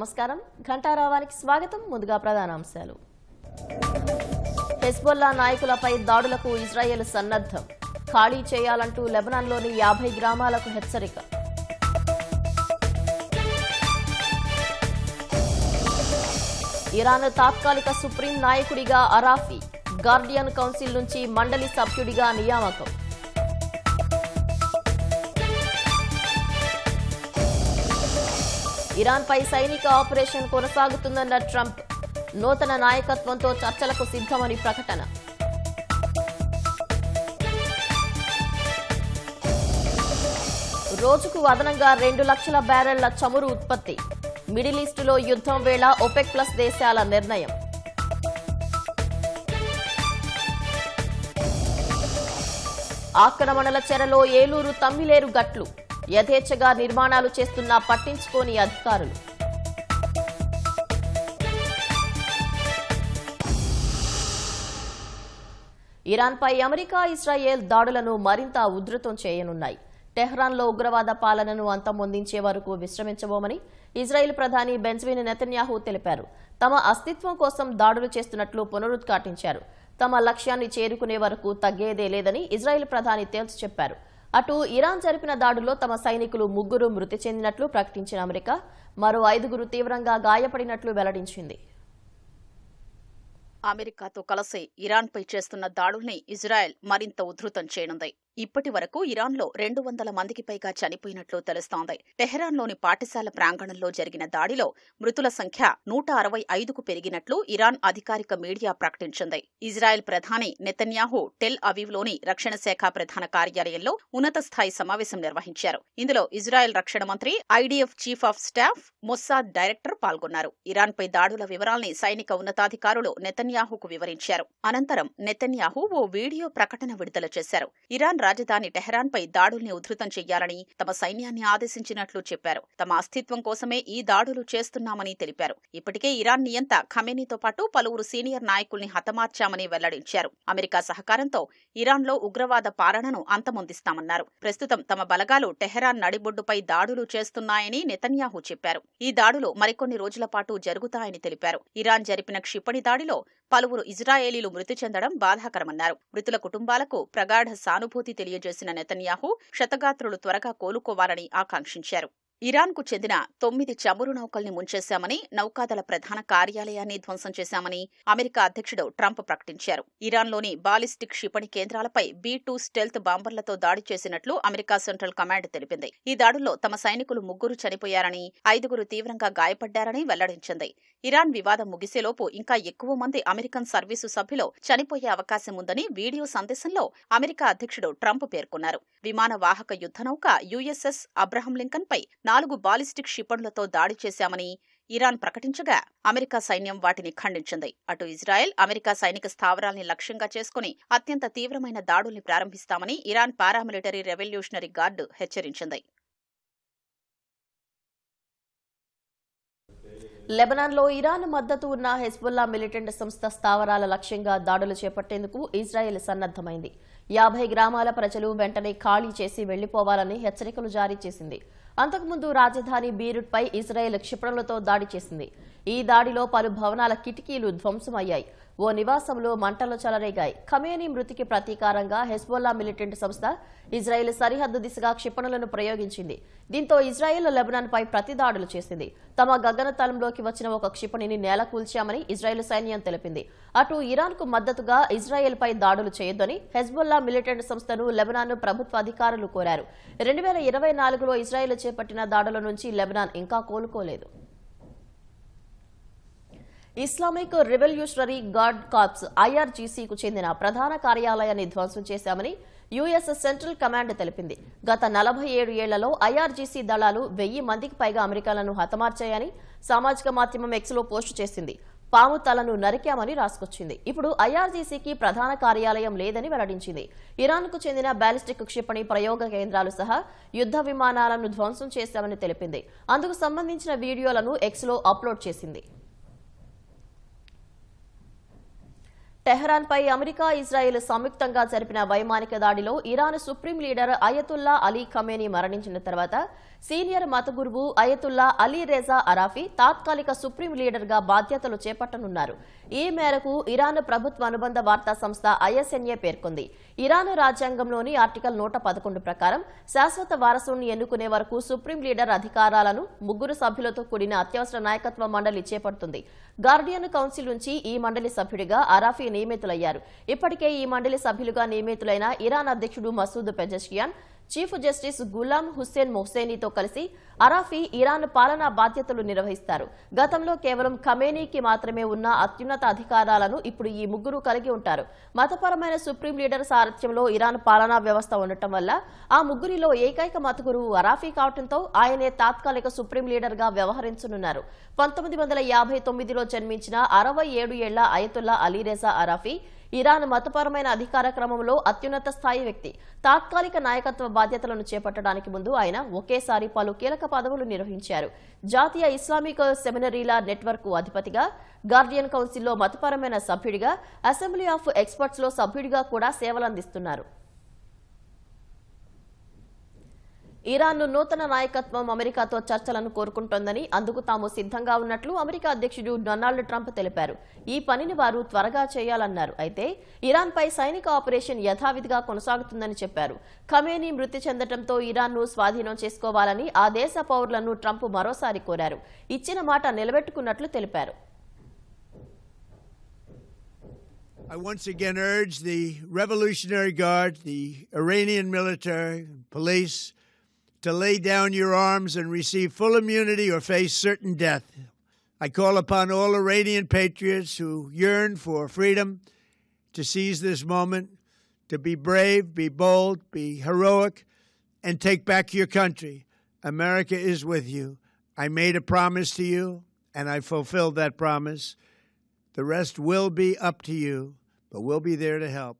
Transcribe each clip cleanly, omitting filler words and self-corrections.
నమస్కారం. ఘంటారావానికి స్వాగతం. ముందుగా ప్రధానాంశాలు. హెజ్బొల్లా నాయకులపై దాడులకు ఇజ్రాయెల్ సన్నద్ధం. ఖాళీ చేయాలంటూ లెబనాన్లోని 50 గ్రామాలకు హెచ్చరిక. ఇరాన్ తాత్కాలిక సుప్రీం నాయకుడిగా అరాఫీ, గార్డియన్ కౌన్సిల్ నుంచి మండలి సభ్యుడిగా నియామకం. ఇరాన్పై సైనిక ఆపరేషన్ కొనసాగుతుందన్న ట్రంప్, నూతన నాయకత్వంతో చర్చలకు సిద్ధమని ప్రకటన. రోజుకు అదనంగా 2 లక్షల బ్యారెళ్ల చమురు ఉత్పత్తి. మిడిల్ ఈస్టులో యుద్ధం వేళ ఒపెక్ ప్లస్ దేశాల నిర్ణయం. ఆక్రమణల చెరలో ఏలూరు తమ్మిలేరు గట్లు. యథేచ్ఛగా నిర్మాణాలు చేస్తున్నా పట్టించుకోని అధికారులు. ఇరాన్పై అమెరికా, ఇజ్రాయెల్ దాడులను మరింత ఉధృతం చేయనున్నాయి. టెహ్రాన్లో ఉగ్రవాద పాలనను అంతమొందించే వరకు విశ్రమించబోమని ఇజ్రాయెల్ ప్రధాని బెంజమిన్ నెతన్యాహు తెలిపారు. తమ అస్తిత్వం కోసం దాడులు చేస్తున్నట్లు పునరుద్ఘాటించారు. తమ లక్ష్యాన్ని చేరుకునే వరకు తగ్గేదే లేదని ఇజ్రాయెల్ ప్రధాని తేల్చి చెప్పారు. అటు ఇరాన్ జరిపిన దాడుల్లో తమ సైనికులు 3 మృతి చెందినట్లు ప్రకటించిన అమెరికా మరో 5 తీవ్రంగా గాయపడినట్లు వెల్లడించింది. అమెరికాతో కలిసి ఇరాన్పై చేస్తున్న దాడుల్ని ఇజ్రాయెల్ మరింత ఉధృతం చేయనుంది. ఇప్పటి వరకు ఇరాన్లో 200 మందికి పైగా చనిపోయినట్లు తెలుస్తోంది. టెహరాన్లోని పాఠశాల ప్రాంగణంలో జరిగిన దాడిలో మృతుల సంఖ్య 165కు పెరిగినట్లు ఇరాన్ అధికారిక మీడియా ప్రకటించింది. ఇజ్రాయెల్ ప్రధాని నెతన్యాహు టెల్ అవీవ్లోని రక్షణ శాఖ ప్రధాన కార్యాలయంలో ఉన్నత స్థాయి సమావేశం నిర్వహించారు. ఇందులో ఇజ్రాయెల్ రక్షణ మంత్రి, IDF chief of staff, Mossad director పాల్గొన్నారు. ఇరాన్పై దాడుల వివరాల్ని సైనిక ఉన్నతాధికారులు నెతన్యాహుకు వివరించారు. అనంతరం నెతన్యాహు ఓ వీడియో ప్రకటన విడుదల చేశారు. ఇరాన్ రాజధాని టెహరాన్పై దాడుల్ని ఉధృతం చెయ్యాలని తమ సైన్యాన్ని ఆదేశించినట్లు చెప్పారు. తమ అస్తిత్వం కోసమే ఈ దాడులు చేస్తున్నామని తెలిపారు. ఇప్పటికే ఇరాన్ నియంత ఖమేనీతో పాటు పలువురు సీనియర్ నాయకుల్ని హతమార్చామని వెల్లడించారు. అమెరికా సహకారంతో ఇరాన్లో ఉగ్రవాద పాలనను అంతమొందిస్తామన్నారు. ప్రస్తుతం తమ బలగాలు టెహరాన్ నడిబొడ్డుపై దాడులు చేస్తున్నాయని నెతన్యాహు చెప్పారు. ఈ దాడులు మరికొన్ని రోజుల పాటు జరుగుతాయని తెలిపారు. ఇరాన్ జరిపిన క్షిపణి దాడిలో పలువురు ఇజ్రాయేలీలు మృతి చెందడం బాధాకరమన్నారు. మృతుల కుటుంబాలకు ప్రగాఢ సానుభూతి తెలియజేసిన నెతన్యాహు క్షతగాత్రులు త్వరగా కోలుకోవాలని ఆకాంక్షించారు. ఇరాన్కు చెందిన 9 చమురు నౌకల్ని ముంచేశామని, నౌకాదళ ప్రధాన కార్యాలయాన్ని ధ్వంసం చేశామని అమెరికా అధ్యక్షుడు ట్రంప్ ప్రకటించారు. ఇరాన్లోని బాలిస్టిక్ క్షిపణి కేంద్రాలపై B-2 స్టెల్త్ బాంబర్లతో దాడి చేసినట్లు అమెరికా సెంట్రల్ కమాండ్ తెలిపింది. ఈ దాడుల్లో తమ సైనికులు 3 చనిపోయారని, 5 తీవ్రంగా గాయపడ్డారని వెల్లడించింది. ఇరాన్ వివాదం ముగిసేలోపు ఇంకా ఎక్కువ మంది అమెరికన్ సర్వీసు సభ్యులు చనిపోయే అవకాశం ఉందని వీడియో సందేశంలో అమెరికా అధ్యక్షుడు ట్రంప్ పేర్కొన్నారు. విమాన వాహక యుద్ధనౌక USS అబ్రహం లింకన్ పై 4 బాలిస్టిక్ క్షిపణులతో దాడి చేశామని ఇరాన్ ప్రకటించగా అమెరికా సైన్యం వాటిని ఖండించింది. అటు ఇజ్రాయెల్, అమెరికా సైనిక స్థావరాల్ని లక్ష్యంగా చేసుకుని అత్యంత తీవ్రమైన దాడుల్ని ప్రారంభిస్తామని ఇరాన్ పారామిలిటరీ రెవల్యూషనరీ గార్డు హెచ్చరించింది. లెబనాన్లో ఇరాన్ మద్దతు ఉన్న హెజ్బొల్లా మిలిటెంట్ సంస్థ స్థావరాల లక్ష్యంగా దాడులు చేపట్టేందుకు ఇజ్రాయెల్ సన్నద్దమైంది. 50 గ్రామాల ప్రజలు వెంటనే ఖాళీ చేసి వెళ్లిపోవాలని హెచ్చరికలు జారీ చేసింది. అంతకుముందు రాజధాని బీరుట్పై ఇజ్రాయెల్ క్షిపణులతో దాడి చేసింది. ఈ దాడిలో పలు భవనాల కిటికీలు ధ్వంసమయ్యాయి. ఓ నివాసంలో మంటలు చెలరేగాయి. ఖమేనీ మృతికి ప్రతీకారంగా హెజ్బొల్లా మిలిటెంట్ సంస్థ ఇజ్రాయెల్ సరిహద్దు దిశగా క్షిపణులను ప్రయోగించింది. దీంతో ఇజ్రాయెల్ లెబనాన్పై ప్రతిదాడులు చేసింది. తమ గగనతలంలోకి వచ్చిన ఒక క్షిపణిని నేలకూల్చామని ఇజ్రాయెల్ సైన్యం తెలిపింది. అటు ఇరాన్కు మద్దతుగా ఇజ్రాయెల్పై దాడులు చేయొద్దని హెజ్బొల్లా మిలిటెంట్ సంస్థను లెబనాన్ ప్రభుత్వ అధికారులు కోరారు. 2024లో ఇజ్రాయెల్ చేపట్టిన దాడుల నుంచి లెబనాన్ ఇంకా కోలుకోలేదు. ఇస్లామిక్ రివల్యూషనరీ గార్డ్ కార్ప్స్ IRGCకు చెందిన ప్రధాన కార్యాలయాన్ని ధ్వంసం చేశామని US సెంట్రల్ కమాండ్ తెలిపింది. గత 47 ఏళ్లలో IRGC దళాలు 1000 మందికి పైగా అమెరికన్లను హతమార్చాయని సామాజిక మాధ్యమం Xలో పోస్టు చేసింది. పాము తలను నరికామని రాసుకొచ్చింది. ఇప్పుడు IRGCకి ప్రధాన కార్యాలయం లేదని వెల్లడించింది. ఇరాన్కు చెందిన బాలిస్టిక్ క్షిపణి ప్రయోగ కేంద్రాలు సహా యుద్ధ విమానాలను ధ్వంసం చేశామని తెలిపింది. అందుకు సంబంధించిన వీడియోలను Xలో అప్లోడ్ చేసింది. టెహరాన్పై అమెరికా, ఇజ్రాయెల్ సంయుక్తంగా జరిపిన వైమానిక దాడిలో Iran supreme leader Ayatollah Ali Khamenei మరణించిన తర్వాత సీనియర్ మత గురువు అయతుల్లా అలీ రేజా అరాఫీ తాత్కాలిక సుప్రీం లీడర్గా బాధ్యతలు చేపట్టనున్నారు. ఈ మేరకు ఇరాన్ ప్రభుత్వ అనుబంధ వార్తా సంస్థ ISNA పేర్కొంది. ఇరాన్ రాజ్యాంగంలోని ఆర్టికల్ 111 ప్రకారం శాశ్వత వారసుని ఎన్నుకునే వరకు సుప్రీం లీడర్ అధికారాలను 3 సభ్యులతో కూడిన అత్యవసర నాయకత్వ మండలి చేపడుతుంది. గార్డియన్ కౌన్సిల్ నుంచి ఈ మండలి సభ్యుడిగా అరాఫీ నియమితులయ్యారు. ఇప్పటికే ఈ మండలి సభ్యులుగా నియమితులైన ఇరాన్ అధ్యక్షుడు Masoud Pezeshkian, chief justice Gholam Hossein మొహ్సేనీతో కలిసి అరాఫీ ఇరాన్ పాలనా బాధ్యతలు నిర్వహిస్తారు. గతంలో కేవలం ఖమేనీకి మాత్రమే ఉన్న అత్యున్నత అధికారాలను ఇప్పుడు ఈ 3 కలిగి ఉంటారు. మతపరమైన సుప్రీం లీడర్ సారథ్యంలో ఇరాన్ పాలనా వ్యవస్థ ఉండటం వల్ల ఆ 3లో ఏకైక మత గురువు అరాఫీ కావడంతో ఆయనే తాత్కాలిక సుప్రీం లీడర్గా వ్యవహరించనున్నారు. 1959లో జన్మించిన 67 ఏళ్ల అయతుల్లా అలీరేజా అరాఫీ ఇరాన్ మతపరమైన అధికార క్రమంలో అత్యున్నత స్థాయి వ్యక్తి. తాత్కాలిక నాయకత్వ బాధ్యతలను చేపట్టడానికి ముందు ఆయన ఒకేసారి పలు కీలక పదవులు నిర్వహించారు. జాతీయ ఇస్లామిక్ సెమినరీల నెట్వర్క్ అధిపతిగా, గార్డియన్ కౌన్సిల్లో మతపరమైన సభ్యుడిగా, అసెంబ్లీ ఆఫ్ ఎక్స్పర్ట్స్ లో సభ్యుడిగా కూడా సేవలందిస్తున్నారు. ఇరాన్ నూతన నాయకత్వం అమెరికాతో చర్చలను కోరుకుంటోందని, అందుకు తాము సిద్ధంగా ఉన్నట్లు అమెరికా అధ్యక్షుడు డొనాల్డ్ ట్రంప్ తెలిపారు. ఈ పనిని వారు త్వరగా చేయాలన్నారు. అయితే ఇరాన్పై సైనిక ఆపరేషన్ యథావిధిగా కొనసాగుతుందని చెప్పారు. ఖమేనీ మృతి చెందడంతో ఇరాన్ను స్వాధీనం చేసుకోవాలని ఆ దేశ పౌరులను ట్రంప్ మరోసారి కోరారు. ఇచ్చిన మాట నిలబెట్టుకున్నట్లు తెలిపారు. I once again urge the Revolutionary Guard, the Iranian military, police, to lay down your arms and receive full immunity or face certain death. I call upon all Iranian patriots who yearn for freedom to seize this moment, to be brave, be bold, be heroic, and take back your country. America is with you. I made a promise to you, and I fulfilled that promise. The rest will be up to you, but we'll be there to help.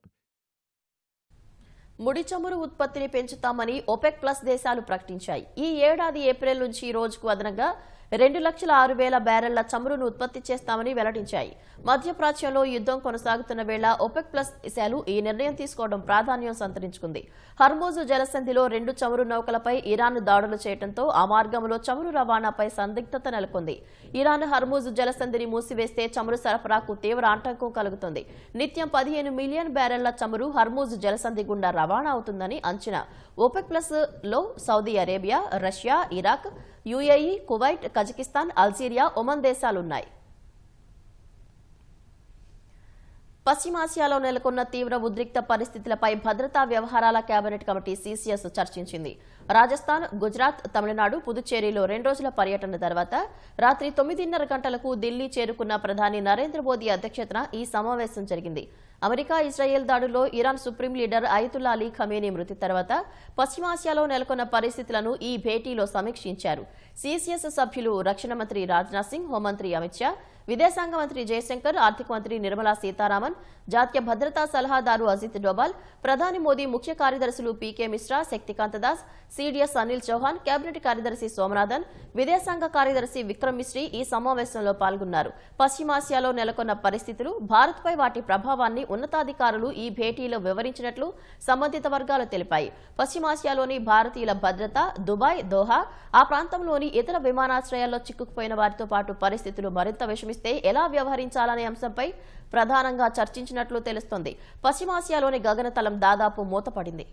ముడి చమురు ఉత్పత్తిని పెంచుతామని OPEC plus దేశాలు ప్రకటించాయి. ఈ ఏడాది April నుంచి రోజుకు అదనంగా 2,06,000 బ్యారెళ్ల చమురును ఉత్పత్తి చేస్తామని వెల్లడించాయి. మధ్యప్రాచ్యంలో యుద్ధం కొనసాగుతున్న వేళ OPEC ప్లస్ దేశాలు ఈ నిర్ణయం తీసుకోవడం ప్రాధాన్యం సంతరించుకుంది. హర్మూజ్ జలసంధిలో 2 చమురు నౌకలపై ఇరాన్ దాడులు చేయడంతో ఆ మార్గంలో చమురు రవాణాపై సందిగ్ధత నెలకొంది. ఇరాన్ హర్మూజ్ జలసంధిని మూసివేస్తే చమురు సరఫరాకు తీవ్ర ఆటంకం కలుగుతుంది. నిత్యం 15 మిలియన్ బ్యారెళ్ల చమురు హర్మూజ్ జలసంధి గుండా రవాణా అవుతుందని అంచనా. OPEC ప్లస్ లో Saudi Arabia, Russia, Iraq, UAE, Kuwait, Kazakhstan, Algeria, Oman దేశాలున్నాయి. పశ్చిమాసియాలో నెలకొన్న తీవ్ర ఉద్రిక్త పరిస్థితులపై భద్రతా వ్యవహారాల కేబినెట్ కమిటీ CCS చర్చించింది. రాజస్థాన్, గుజరాత్, తమిళనాడు, పుదుచ్చేరిలో 2 రోజుల పర్యటన తర్వాత రాత్రి 9:30 గంటలకు ఢిల్లీ చేరుకున్న ప్రధాని నరేంద్ర మోదీ అధ్యక్షతన ఈ సమావేశం జరిగింది. అమెరికా ఇజ్రాయెల్ దాడుల్లో Iran supreme leader Ayatollah Ali Khamenei మృతి తర్వాత పశ్చిమాసియాలో నెలకొన్న పరిస్థితులను ఈ భేటీలో సమీక్షించారు. CCS సభ్యులు రక్షణ మంత్రి రాజ్నాథ్ సింగ్, హోంమంత్రి అమిత్ షా, విదేశాంగ మంత్రి జయశంకర్, ఆర్థిక మంత్రి నిర్మలా సీతారామన్, జాతీయ భద్రతా సలహాదారు అజిత్ డోబాల్, ప్రధాని మోదీ ముఖ్య కార్యదర్శులు PK Mishra, Shaktikanta Das, CDS Anil Chauhan, cabinet కార్యదర్శి సోమనాథన్, విదేశాంగ కార్యదర్శి విక్రమ్ మిశ్రీ ఈ సమావేశంలో పాల్గొన్నారు. పశ్చిమాసియాలో నెలకొన్న పరిస్థితులు, భారత్పై వాటి ప్రభావాన్ని ఉన్నతాధికారులు ఈ భేటీలో వివరించినట్లు సంబంధిత వర్గాలు తెలిపాయి. పశ్చిమాసియాలోని భారతీయుల భద్రత, దుబాయ్, దోహా, ఆ ప్రాంతంలోని ఇతర విమానాశ్రయాల్లో చిక్కుకుపోయిన వారితో పాటు పరిస్థితులు మరింత విషమిస్తే ఎలా వ్యవహరించాలనే అంశంపై ప్రధానంగా చర్చించినట్లు తెలుస్తోంది. పశ్చిమాసియాలోని గగనతలం దాదాపు మూతపడింది.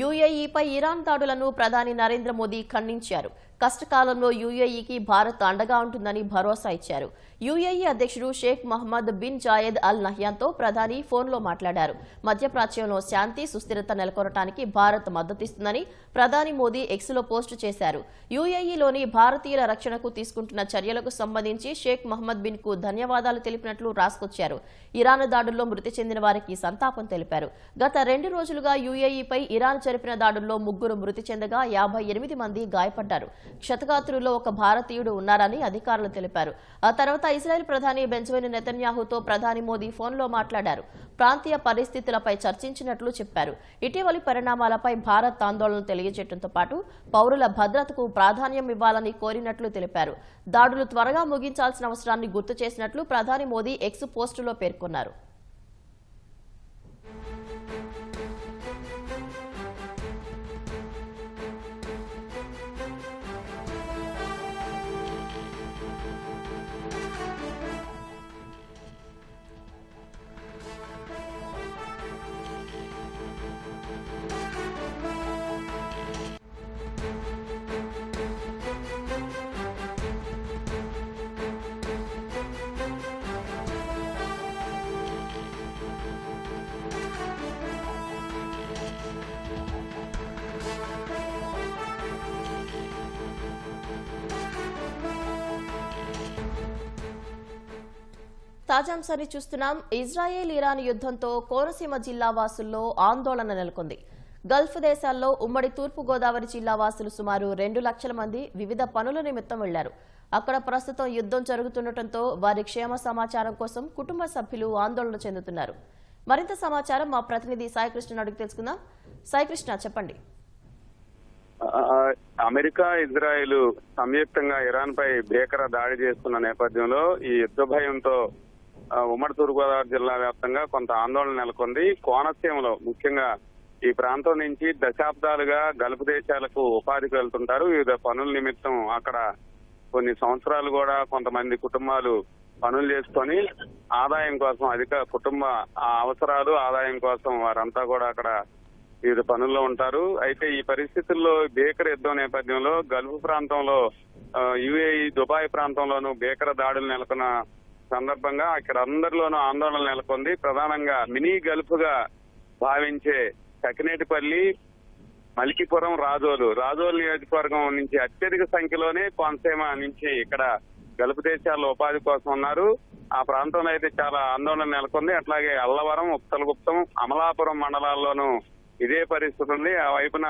UAEపై ఇరాన్ దాడులను ప్రధాని నరేంద్ర మోదీ ఖండించారు. కష్టకాలంలో UAEకి భారత్ అండగా ఉంటుందని భరోసా ఇచ్చారు. UAE అధ్యక్షుడు Sheikh Mohammed bin Zayed Al నహ్యాన్తో ప్రధాని ఫోన్లో మాట్లాడారు. మధ్యప్రాచ్యంలో శాంతి, సుస్థిరత నెలకొనడానికి భారత్ మద్దతిస్తుందని ప్రధాని మోదీ ఎక్స్లో పోస్టు చేశారు. UAEలోని భారతీయుల రక్షణకు తీసుకుంటున్న చర్యలకు సంబంధించి షేక్ మహమ్మద్ బిన్ కు ధన్యవాదాలు తెలిపినట్లు రాసుకొచ్చారు. ఇరాన్ దాడుల్లో మృతి చెందిన వారికి సంతాపం తెలిపారు. గత 2 రోజులుగా UAEపై ఇరాన్ జరిపిన దాడుల్లో 3 మృతి చెందగా 58 మంది గాయపడ్డారు. క్షతగాత్రుల్లో ఒక భారతీయుడు ఉన్నారని అధికారులు తెలిపారు. ఆ తర్వాత ఇజ్రాయెల్ ప్రధాని బెంజమిన్ నెతన్యాహుతో ప్రధాని మోదీ ఫోన్లో మాట్లాడారు. ప్రాంతీయ పరిస్థితులపై చర్చించినట్లు చెప్పారు. ఇటీవలి పరిణామాలపై భారత్ ఆందోళనలు తెలియజేయడంతో పాటు పౌరుల భద్రతకు ప్రాధాన్యం ఇవ్వాలని కోరినట్లు తెలిపారు. దాడులు త్వరగా ముగించాల్సిన అవసరాన్ని గుర్తు చేసినట్లు ప్రధాని మోదీ ఎక్స్ పోస్టులో పేర్కొన్నారు. తాజాంశాన్ని చూస్తున్నాం. ఇజ్రాయెల్ ఇరాన్ యుద్ధంతో కోనసీమ జిల్లా వాసుల్లో ఆందోళన నెలకొంది. గల్ఫ్ దేశాల్లో ఉమ్మడి తూర్పు గోదావరి జిల్లా వాసులు సుమారు 2 లక్షల మంది వివిధ పనుల నిమిత్తం వెళ్లారు. అక్కడ ప్రస్తుతం యుద్ధం జరుగుతుండటంతో వారి క్షేమ సమాచారం కోసం కుటుంబ సభ్యులు ఆందోళన చెందుతున్నారు. మరింత సమాచారం మా ప్రతినిధి సాయికృష్ణ అడిగి తెలుసుకుందాం. సాయికృష్ణ, చెప్పండి. అమెరికా, ఇజ్రాయెల్ సంయుక్తంగా ఇరాన్ పై భీకర దాడి చేస్తున్న నేపథ్యంలో ఈ యుద్ధ భయంతో ఉమ్మడి తూర్పుగోదావరి జిల్లా వ్యాప్తంగా కొంత ఆందోళన నెలకొంది. కోనసీమలో ముఖ్యంగా ఈ ప్రాంతం నుంచి దశాబ్దాలుగా గల్ఫ్ దేశాలకు ఉపాధికి వెళ్తుంటారు. వివిధ పనుల నిమిత్తం అక్కడ కొన్ని సంవత్సరాలు కూడా కొంతమంది కుటుంబాలు పనులు చేసుకొని ఆదాయం కోసం అధిక కుటుంబ అవసరాలు ఆదాయం కోసం వారంతా కూడా అక్కడ వివిధ పనుల్లో ఉంటారు. అయితే ఈ పరిస్థితుల్లో భీకర యుద్ధం నేపథ్యంలో గల్ఫ్ ప్రాంతంలో యుఏఈ దుబాయ్ ప్రాంతంలోనూ భీకర దాడులు నెలకొన్న సందర్భంగా అక్కడ అందరిలోనూ ఆందోళన నెలకొంది. ప్రధానంగా మినీ గల్ఫ్ గా భావించే సకినేటిపల్లి, మలికిపురం, రాజోలు నియోజకవర్గం నుంచి అత్యధిక సంఖ్యలోనే కోనసీమ నుంచి ఇక్కడ గల్ఫ్ దేశాల్లో ఉపాధి కోసం ఉన్నారు. ఆ ప్రాంతంలో అయితే చాలా ఆందోళన నెలకొంది. అట్లాగే అల్లవరం, ఉత్తలగుప్తం, అమలాపురం మండలాల్లోనూ ఇదే పరిస్థితి ఉంది. ఆ వైపున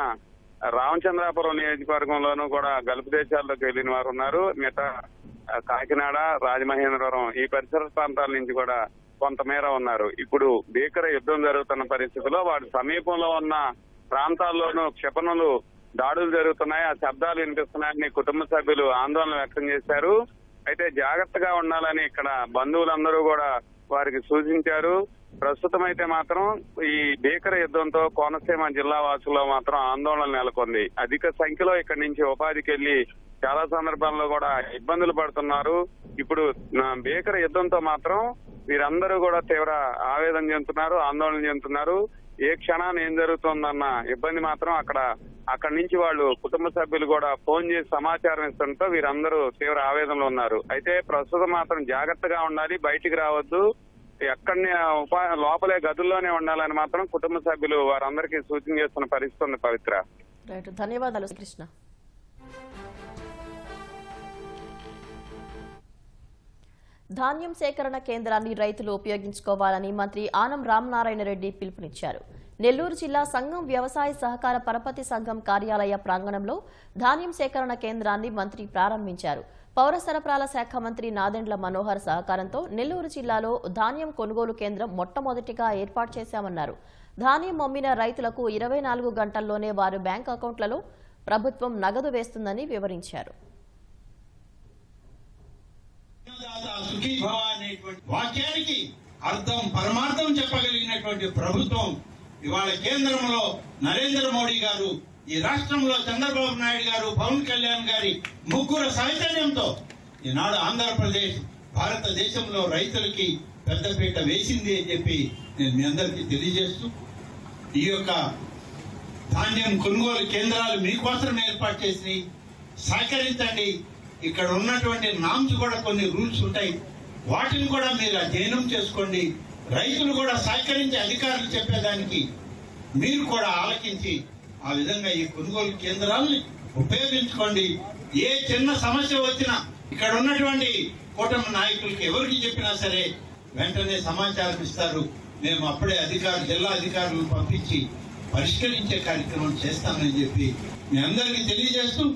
రామచంద్రాపురం నియోజకవర్గంలోనూ కూడా గల్ఫ్ దేశాల్లోకి వెళ్లిన వారు ఉన్నారు. మిగతా కాకినాడ, రాజమహేంద్రవరం ఈ పరిసర ప్రాంతాల నుంచి కూడా కొంతమేర ఉన్నారు. ఇప్పుడు భీకర యుద్ధం జరుగుతున్న పరిస్థితిలో వాటి సమీపంలో ఉన్న ప్రాంతాల్లోనూ క్షిపణులు దాడులు జరుగుతున్నాయి, ఆ శబ్దాలు వినిపిస్తున్నాయని కుటుంబ సభ్యులు ఆందోళన వ్యక్తం చేశారు. అయితే జాగ్రత్తగా ఉండాలని ఇక్కడ బంధువులందరూ కూడా వారికి సూచించారు. ప్రస్తుతం అయితే మాత్రం ఈ భీకర యుద్ధంతో కోనసీమ జిల్లా వాసుల్లో మాత్రం ఆందోళన నెలకొంది. అధిక సంఖ్యలో ఇక్కడి నుంచి ఉపాధికి వెళ్లి చాలా సందర్భాల్లో కూడా ఇబ్బందులు పడుతున్నారు. ఇప్పుడు భీకర యుద్ధంతో మాత్రం వీరందరూ కూడా తీవ్ర ఆవేదన చెందుతున్నారు, ఆందోళన చెందుతున్నారు. ఏ క్షణాన్ని ఏం జరుగుతుందన్న ఇబ్బంది మాత్రం అక్కడి నుంచి వాళ్ళు కుటుంబ సభ్యులు కూడా ఫోన్ చేసి సమాచారం ఇస్తుండటంతో వీరందరూ తీవ్ర ఆవేదనలో ఉన్నారు. అయితే ప్రస్తుతం మాత్రం జాగ్రత్తగా ఉండాలి, బయటికి రావద్దు, ఎక్కడనే లోపలే గదుల్లోనే ఉండాలని మాత్రం కుటుంబ సభ్యులు వారందరికీ సూచన చేస్తున్న పరిస్థితి ఉంది. పవిత్ర, ధన్యవాదాలు కృష్ణ. ధాన్యం సేకరణ కేంద్రాన్ని రైతులు ఉపయోగించుకోవాలని మంత్రి ఆనం రామనారాయణ రెడ్డి పిలుపునిచ్చారు. నెల్లూరు జిల్లా సంఘం వ్యవసాయ సహకార పరపతి సంఘం కార్యాలయ ప్రాంగణంలో ధాన్యం సేకరణ కేంద్రాన్ని మంత్రి ప్రారంభించారు. పౌర సరఫరాల శాఖ మంత్రి నాదెండ్ల మనోహర్ సహకారంతో నెల్లూరు జిల్లాలో ధాన్యం కొనుగోలు కేంద్రం మొట్టమొదటిగా ఏర్పాటు చేశామన్నారు. ధాన్యం అమ్మిన రైతులకు 24 గంటల్లోనే వారి బ్యాంక్ అకౌంట్లలో ప్రభుత్వం నగదు వేస్తుందని వివరించారు. వాక్యానికి అర్థం పరమార్థం చెప్పగలిగినటువంటి ప్రభుత్వం ఇవాళ కేంద్రంలో నరేంద్ర మోడీ గారు, ఈ రాష్ట్రంలో చంద్రబాబు నాయుడు గారు, పవన్ కళ్యాణ్ గారి ముగ్గురు సహచర్యంతో ఈనాడు ఆంధ్రప్రదేశ్ భారతదేశంలో రైతులకి పెద్దపీట వేసింది అని చెప్పి నేను మీ అందరికీ తెలియజేస్తూ, ఈ యొక్క ధాన్యం కొనుగోలు కేంద్రాలు మీకోసం ఏర్పాటు చేసి సహకరించండి. ఇక్కడ ఉన్నటువంటి నామ్స్ కూడా కొన్ని రూల్స్ ఉంటాయి, వాటిని కూడా మీరు అధ్యయనం చేసుకోండి. రైతులు కూడా సహకరించి అధికారులు చెప్పేదానికి మీరు కూడా ఆలకించి ఆ విధంగా ఈ కొనుగోలు కేంద్రాలని ఉపయోగించుకోండి. ఏ చిన్న సమస్య వచ్చినా ఇక్కడ ఉన్నటువంటి కూటమి నాయకులకి ఎవరికి చెప్పినా సరే వెంటనే సమాచారం ఇస్తారు. మేము అప్పుడే జిల్లా అధికారులను పంపించి పరిష్కరించే కార్యక్రమం చేస్తామని చెప్పి మీ అందరికీ తెలియజేస్తూ,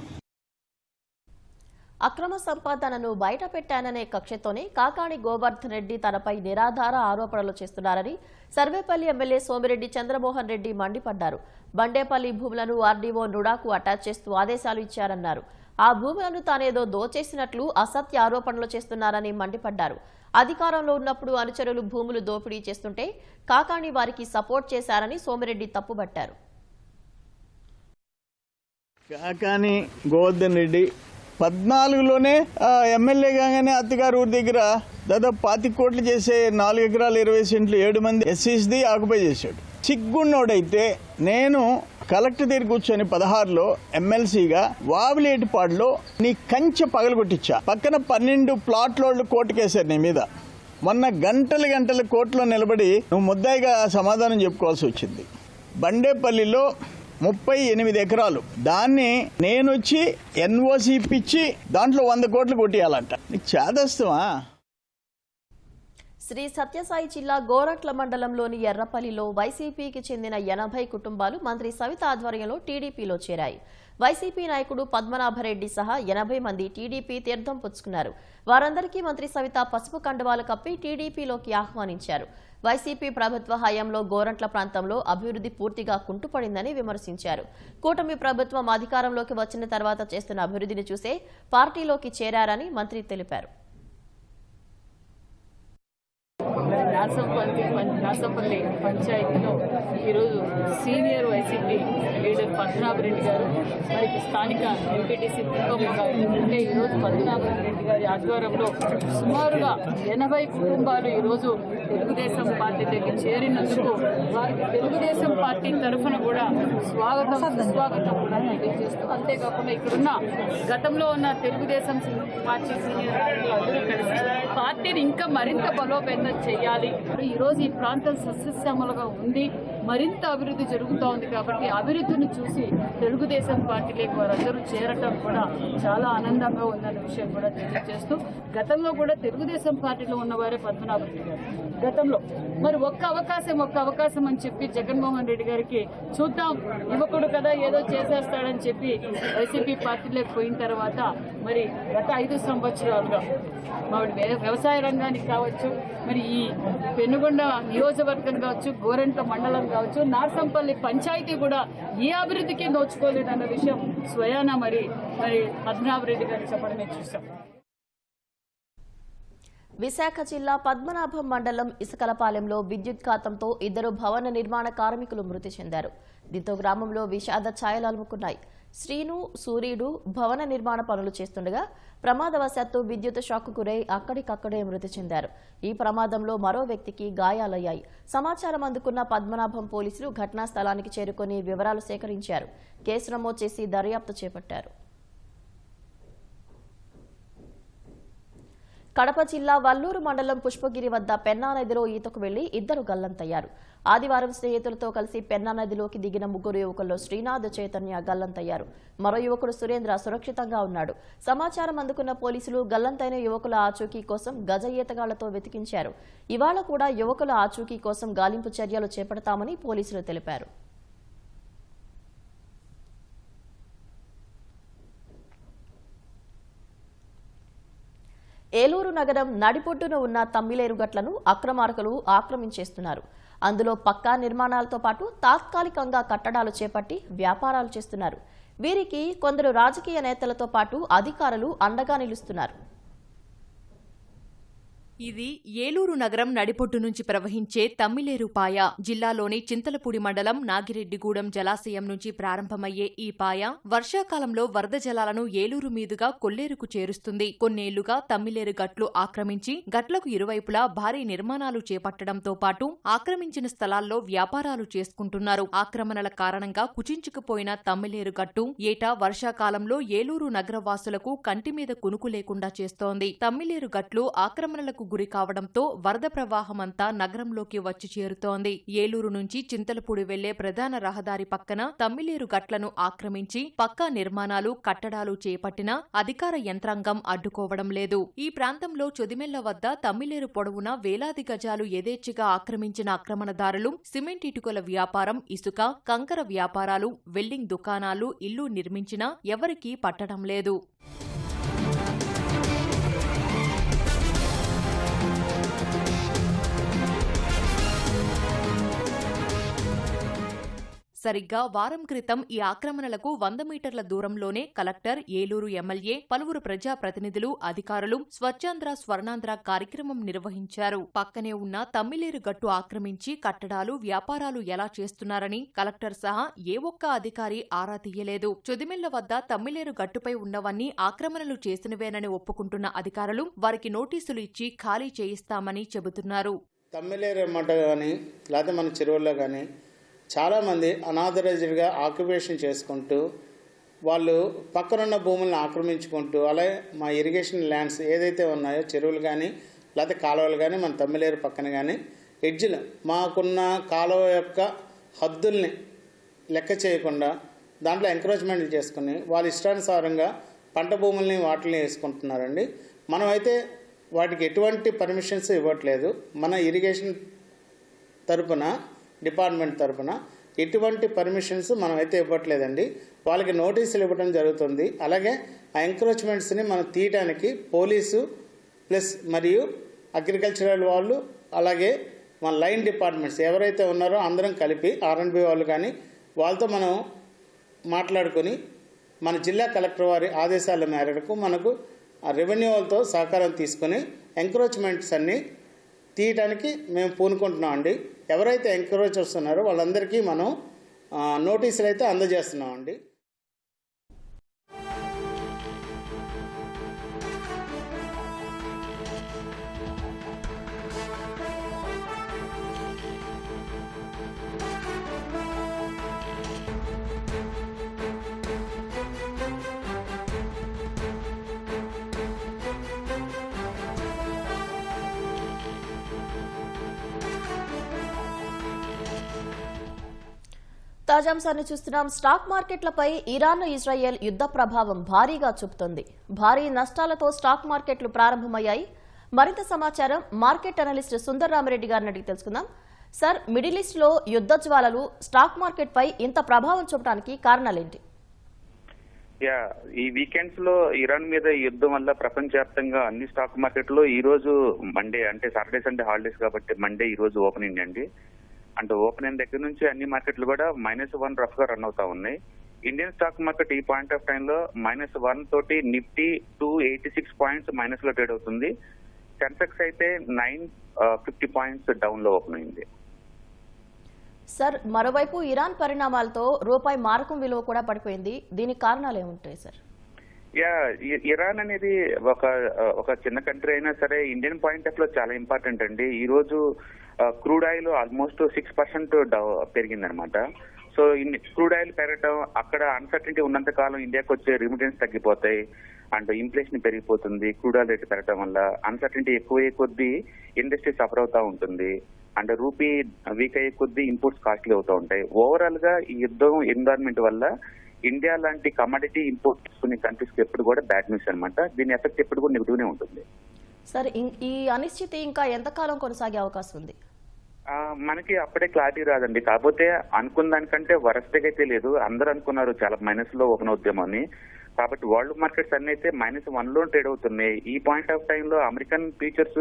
అక్రమ సంపాదనను బయటపెట్టాననే కక్షతోనే కాకాణి గోవర్ధన్ రెడ్డి తనపై నిరాధార ఆరోపణలు చేస్తున్నారని సర్వేపల్లి ఎమ్మెల్యే సోమిరెడ్డి చంద్రమోహన్ రెడ్డి మండిపడ్డారు. బండేపల్లి భూములను ఆర్డీఓ నుడాకు అటాచ్ చేస్తూ ఆదేశాలు ఇచ్చారన్నారు. ఆ భూములను తానేదో దోచేసినట్లు అసత్య ఆరోపణలు చేస్తున్నారని మండిపడ్డారు. అధికారంలో ఉన్నప్పుడు అనుచరులు భూములు దోపిడీ చేస్తుంటే కాకాణి వారికి సపోర్ట్ చేశారని సోమిరెడ్డి తప్పుబట్టారు. కాకాణి గోవర్ధన్ రెడ్డి 14లోనే ఎమ్మెల్యే కాగానే అత్తగారు ఊరి దగ్గర దాదాపు 25 కోట్లు చేసే 4 ఎకరాలు 20 సెంట్లు 7 మంది ఎస్సీస్ది ఆక్యుపై చేశాడు. సిగ్గున్నోడైతే నేను కలెక్టర్ దగ్గర కూర్చొని 16లో ఎమ్మెల్సీగా వావిలేటిపాడులో నీ కంచె పగలగొట్టించా. పక్కన 12 ప్లాట్లోళ్ళు కోర్టుకేశారు నీ మీద. మొన్న గంటలు కోర్టులో నిలబడి నువ్వు ముద్దాయిగా సమాధానం చెప్పుకోవాల్సి వచ్చింది. బండేపల్లిలో 38 ఎకరాలు, దాన్ని నేను వచ్చి ఎన్ఓసి ఇప్పించి దాంట్లో 100 కోట్లు కొట్టియాలంట. నీకు చేదస్తమా? శ్రీ సత్యసాయి జిల్లా గోరంట్ల మండలంలోని ఎర్రపల్లిలో వైసీపీకి చెందిన 80 కుటుంబాలు మంత్రి సవిత ఆధ్వర్యంలో టీడీపీలో చేరాయి. వైసీపీ నాయకుడు పద్మనాభరెడ్డి సహా 80 మంది టీడీపీ తీర్థం పుచ్చుకున్నారు. వారందరికీ మంత్రి సవిత పసుపు కండువాలు కప్పి టీడీపీలోకి ఆహ్వానించారు. వైసీపీ ప్రభుత్వ హయాంలో గోరంట్ల ప్రాంతంలో అభివృద్ధి పూర్తిగా కుంటుపడిందని విమర్శించారు. కూటమి ప్రభుత్వం అధికారంలోకి వచ్చిన తర్వాత చేస్తున్న అభివృద్ధిని చూసే పార్టీలోకి చేరారని మంత్రి తెలిపారు. నాసంపల్లి పంచాయతీలో ఈరోజు సీనియర్ వైసీపీ లీడర్ పద్మనాభరెడ్డి గారు మరి స్థానిక ఎంపీటీసీ తిరుపమ్మ గారు అంటే ఈరోజు పద్మనాభరెడ్డి గారి ఆధ్వర్యంలో సుమారుగా 80 కుటుంబాలు ఈరోజు తెలుగుదేశం పార్టీలోకి చేరినందుకు వారికి తెలుగుదేశం పార్టీ తరఫున కూడా స్వాగతం సుస్వాగతం కూడా తెలియజేస్తూ, అంతేకాకుండా ఇక్కడున్న గతంలో ఉన్న తెలుగుదేశం పార్టీ సీనియర్ నాయకులు అందరూ కలిసి పార్టీని ఇంకా మరింత బలోపేతం చేయాలి. ఈరోజు ఈ ప్రాంతం సస్యశ్యామలుగా ఉంది, మరింత అభివృద్ధి జరుగుతూ ఉంది కాబట్టి అభివృద్ధిని చూసి తెలుగుదేశం పార్టీలోకి వారందరూ చేరటం కూడా చాలా ఆనందంగా ఉందన్న విషయం కూడా తెలియజేస్తూ, గతంలో కూడా తెలుగుదేశం పార్టీలో ఉన్నవారే పద్మనాభరెడ్డి గారు గతంలో మరి ఒక్క అవకాశం అని చెప్పి జగన్మోహన్ రెడ్డి గారికి చూద్దాం యువకుడు కదా ఏదో చేసేస్తాడని చెప్పి వైసీపీ పార్టీలోకి పోయిన తర్వాత మరి గత 5 సంవత్సరాలుగా వ్యవసాయ రంగానికి కావచ్చు, మరి ఈ పెనుగొండ నియోజకవర్గం కావచ్చు, గోరంట్ల మండలం కావచ్చు, నార్సంపల్లి పంచాయతీ కూడా ఏ అభివృద్ధికి నోచుకోలేదన్న విషయం స్వయాన మరి పద్మనాభరెడ్డి గారు చెప్పడమే చూసాం. విశాఖ జిల్లా పద్మనాభం మండలం ఇసుకలపాలెంలో విద్యుత్ ఘాతంతో 2 భవన నిర్మాణ కార్మికులు మృతి చెందారు. దీంతో గ్రామంలో విషాద ఛాయలు అలుముకున్నాయి. శ్రీను, సూర్యుడు భవన నిర్మాణ పనులు చేస్తుండగా ప్రమాదవశాత్తు విద్యుత్ షాక్కు గురై అక్కడికక్కడే మృతి చెందారు. ఈ ప్రమాదంలో మరో వ్యక్తికి గాయాలయ్యాయి. సమాచారం అందుకున్న పద్మనాభం పోలీసులు ఘటనా స్థలానికి చేరుకుని వివరాలు సేకరించారు. కేసు నమోదు చేసి దర్యాప్తు చేపట్టారు. కడప జిల్లా వల్లూరు మండలం పుష్పగిరి వద్ద పెన్నా నదిలో ఈతకు వెళ్లి 2 గల్లంతయ్యారు. ఆదివారం స్నేహితులతో కలిసి పెన్నా నదిలోకి దిగిన 3 యువకుల్లో శ్రీనాథ్, చైతన్య గల్లంతయ్యారు. మరో యువకుడు సురేంద్ర సురక్షితంగా ఉన్నాడు. సమాచారం అందుకున్న పోలీసులు గల్లంతైన యువకుల ఆచూకీ కోసం గజ ఈతగాళ్లతో వెతికించారు. ఇవాళ కూడా యువకుల ఆచూకీ కోసం గాలింపు చర్యలు చేపడతామని పోలీసులు తెలిపారు. ఏలూరు నగరం నడిపొడ్డున ఉన్న తమ్మిలేరు గట్లను అక్రమార్కులు ఆక్రమించేస్తున్నారు. అందులో పక్కా నిర్మాణాలతో పాటు తాత్కాలికంగా కట్టడాలు చేపట్టి వ్యాపారాలు చేస్తున్నారు. వీరికి కొందరు రాజకీయ నేతలతో పాటు అధికారులు అండగా నిలుస్తున్నారు. ఇది ఏలూరు నగరం నడిపొట్టు నుంచి ప్రవహించే తమ్మిలేరు పాయ. జిల్లాలోని చింతలపూడి మండలం నాగిరెడ్డిగూడెం జలాశయం నుంచి ప్రారంభమయ్యే ఈ పాయ వర్షాకాలంలో వరద జలాలను ఏలూరు మీదుగా కొల్లేరుకు చేరుస్తుంది. కొన్నేళ్లుగా తమ్మిలేరు గట్లు ఆక్రమించి గట్లకు ఇరువైపులా భారీ నిర్మాణాలు చేపట్టడంతో పాటు ఆక్రమించిన స్థలాల్లో వ్యాపారాలు చేసుకుంటున్నారు. ఆక్రమణల కారణంగా కుచించుకుపోయిన తమ్మిలేరు గట్టు ఏటా వర్షాకాలంలో ఏలూరు నగరవాసులకు కంటిమీద కునుకు లేకుండా చేస్తోంది. తమ్మిలేరు గట్లు ఆక్రమణలకు గురి కావడంతో వరద ప్రవాహమంతా నగరంలోకి వచ్చి చేరుతోంది. ఏలూరు నుంచి చింతలపూడి వెళ్లే ప్రధాన రహదారి పక్కన తమ్మిలేరు గట్లను ఆక్రమించి పక్కా నిర్మాణాలు, కట్టడాలు చేపట్టినా అధికార యంత్రాంగం అడ్డుకోవడం లేదు. ఈ ప్రాంతంలో చొదిమెళ్ల వద్ద తమ్మిలేరు పొడవునా వేలాది గజాలు యథేచ్ఛగా ఆక్రమించిన ఆక్రమణదారులు సిమెంట్ ఇటుకల వ్యాపారం, ఇసుక, కంకర వ్యాపారాలు, వెల్డింగ్ దుకాణాలు, ఇల్లు నిర్మించినా ఎవరికీ పట్టడం లేదు. సరిగ్గా వారం క్రితం ఈ ఆక్రమణలకు 100 మీటర్ల దూరంలోనే కలెక్టర్, ఏలూరు ఎమ్మెల్యే, పలువురు ప్రజాప్రతినిధులు, అధికారులు స్వచ్ఛాంధ్ర స్వర్ణాంధ్ర కార్యక్రమం నిర్వహించారు. పక్కనే ఉన్న తమ్మిలేరు గట్టు ఆక్రమించి కట్టడాలు, వ్యాపారాలు ఎలా చేస్తున్నారని కలెక్టర్ సహా ఏ ఒక్క అధికారి ఆరా తీయలేదు. చొదిమెళ్ల వద్ద తమ్మిలేరు గట్టుపై ఉన్నవన్నీ ఆక్రమణలు చేసినవేనని ఒప్పుకుంటున్న అధికారులు వారికి నోటీసులు ఇచ్చి ఖాళీ చేయిస్తామని చెబుతున్నారు. తమ్మిలేరు మట కానీ లేకపోతే మన చెరువుల్లో కానీ చాలామంది అనాథరైజ్డ్గా ఆక్యుపేషన్ చేసుకుంటూ వాళ్ళు పక్కనున్న భూములను ఆక్రమించుకుంటూ అలాగే మా ఇరిగేషన్ ల్యాండ్స్ ఏదైతే ఉన్నాయో చెరువులు కానీ లేకపోతే కాలువలు కానీ మన తమ్మిలేరు పక్కన కానీ ఎడ్జ్లు మాకున్న కాలువ యొక్క హద్దుల్ని లెక్క చేయకుండా దాంట్లో ఎంకరేజ్మెంట్లు చేసుకుని వాళ్ళ ఇష్టానుసారంగా పంట భూముల్ని వాటిని వేసుకుంటున్నారండి. మనమైతే వాటికి ఎటువంటి పర్మిషన్స్ ఇవ్వట్లేదు. మన ఇరిగేషన్ తరపున, డిపార్ట్మెంట్ తరపున ఎటువంటి పర్మిషన్స్ మనమైతే ఇవ్వట్లేదండి. వాళ్ళకి నోటీసులు ఇవ్వడం జరుగుతుంది. అలాగే ఆ ఎంక్రోచ్మెంట్స్ని మనం తీయడానికి పోలీసు ప్లస్ మరియు అగ్రికల్చరల్ వాళ్ళు, అలాగే మన లైన్ డిపార్ట్మెంట్స్ ఎవరైతే ఉన్నారో అందరం కలిపి R&B వాళ్ళు కానీ వాళ్ళతో మనం మాట్లాడుకొని మన జిల్లా కలెక్టర్ వారి ఆదేశాల మేరకు మనకు రెవెన్యూ వాళ్ళతో సహకారం తీసుకొని ఎంక్రోచ్మెంట్స్ అన్నీ తీయటానికి మేము పూనుకుంటున్నాం అండి. ఎవరైతే ఎంకరేజ్ వస్తున్నారో వాళ్ళందరికీ మనం నోటీసులు అయితే అందజేస్తున్నాం అండి. తాజాంశాన్ని చూస్తున్నాం. స్టాక్ మార్కెట్లపై ఇరాన్, ఇజ్రాయెల్ యుద్ధ ప్రభావం భారీగా చూపుతోంది. భారీ నష్టాలతో స్టాక్ మార్కెట్లు ప్రారంభమయ్యాయి. మరింత సమాచారం మార్కెట్ అనలిస్ట్ సుందర్ రామిరెడ్డి గారిని అడిగి తెలుసుకుందాం. సార్, మిడిల్ ఈస్ట్ లో యుద్ధ జ్వాలలు స్టాక్ మార్కెట్ పై ఇంత ప్రభావం చూపడానికి కారణాలేంటి? ఈ వీకెండ్స్ లో ఇరాన్ మీద యుద్ధం వల్ల ప్రపంచవ్యాప్తంగా అన్ని స్టాక్ మార్కెట్లో ఈ రోజు మండే, అంటే సాటర్డే సండే హాలిడేస్ కాబట్టి మండే ఈ రోజు ఓపెనింగ్ అండి. అంటే ఓపెన్ అయిన దగ్గర నుంచి అన్ని మార్కెట్లు కూడా -1 రఫ్ గా రన్ అవుతా ఉన్నాయి. ఇండియన్ స్టాక్ మార్కెట్ ఈ పాయింట్ ఆఫ్ టైమ్ లో -1 తోటి నిఫ్టీ 286 పాయింట్స్ మైనస్ లో ట్రేడ్ అవుతుంది. సెన్సెక్స్ అయితే 950 పాయింట్స్ డౌన్ లో ఓపెన్ అయింది. సార్, మరోవైపు ఇరాన్ పరిణామాలతో రూపాయి మారకం విలువ కూడా పడిపోయింది. దీనికి కారణాలు ఏముంటాయి సార్? ఇరాన్ అనేది ఒక చిన్న కంట్రీ అయినా సరే ఇండియన్ పాయింట్ ఆఫ్ లో చాలా ఇంపార్టెంట్ అండి. ఈ రోజు క్రూడ్ ఆయిల్ ఆల్మోస్ట్ 6% పెరిగిందనమాట. సో క్రూడ్ ఆయిల్ పెరగడం, అక్కడ అన్సర్టనిటీ ఉన్నంత కాలం ఇండియాకి వచ్చే రిమిటెన్స్ తగ్గిపోతాయి అండ్ ఇన్ఫ్లేషన్ పెరిగిపోతుంది. క్రూడ్ ఆయిల్ రేటు పెరగడం వల్ల అన్సర్టనిటీ ఎక్కువయ్యే కొద్దీ ఇండస్ట్రీ సఫర్ అవుతా ఉంటుంది అండ్ రూపీ వీక్ అయ్యే కొద్దీ ఇంపోర్ట్స్ కాస్ట్లీ అవుతూ ఉంటాయి. ఓవరాల్ గా ఈ యుద్ధం ఎన్విరాన్మెంట్ వల్ల ఇండియా లాంటి కమోడిటీ ఇంపోర్ట్ చేసుకునే కంట్రీస్ కి ఎప్పుడు కూడా బ్యాడ్ న్యూస్ అనమాట. దీని ఎఫెక్ట్ ఎప్పుడు కూడా నెగిటివ్ నే ఉంటుంది. సార్, ఈ అనిశ్చితి ఇంకా ఎంతకాలం కొనసాగే అవకాశం ఉంది? మనకి అప్పుడే క్లారిటీ రాదండి. కాకపోతే అనుకున్న దానికంటే వరస్ట్ అయితే లేదు. అందరూ అనుకున్నారు చాలా మైనస్ లో ఓపెన్ అవుతామని. కాబట్టి వరల్డ్ మార్కెట్స్ అన్ని అయితే -1 లో ట్రేడ్ అవుతున్నాయి. ఈ పాయింట్ ఆఫ్ టైమ్ లో అమెరికన్ ఫ్యూచర్స్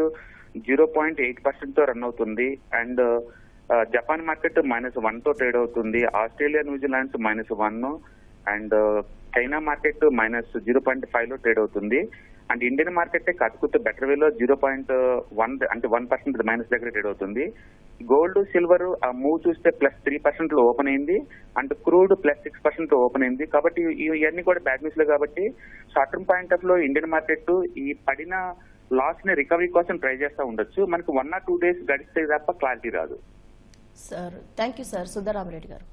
0.8% తో రన్ అవుతుంది అండ్ జపాన్ మార్కెట్ -1 తో ట్రేడ్ అవుతుంది. Australia, New Zealand's -1 and China market -0.5 లో ట్రేడ్ అవుతుంది. అండ్ ఇండియన్ మార్కెట్ కతుకుతూ బెటర్ వేలో 0.1 అంటే 1% మైనస్ దగ్గర ట్రేడ్ అవుతుంది. గోల్డ్, సిల్వర్ ఆ మూవ్ చూస్తే +3% లో ఓపెన్ అయింది అండ్ క్రూడ్ +6% ఓపెన్ అయింది. కాబట్టి ఇవన్నీ కూడా బ్యాడ్ న్యూస్ లే. కాబట్టి షార్ట్ టర్మ్ పాయింట్ ఆఫ్ లో ఇండియన్ మార్కెట్ ఈ పడిన లాస్ ని రికవరీ కోసం ట్రై చేస్తూ ఉండొచ్చు. మనకు 1 or 2 days గడిస్తే తప్ప క్లారిటీ రాదు. Sir, thank you sir, Sundar Ramireddy గారు.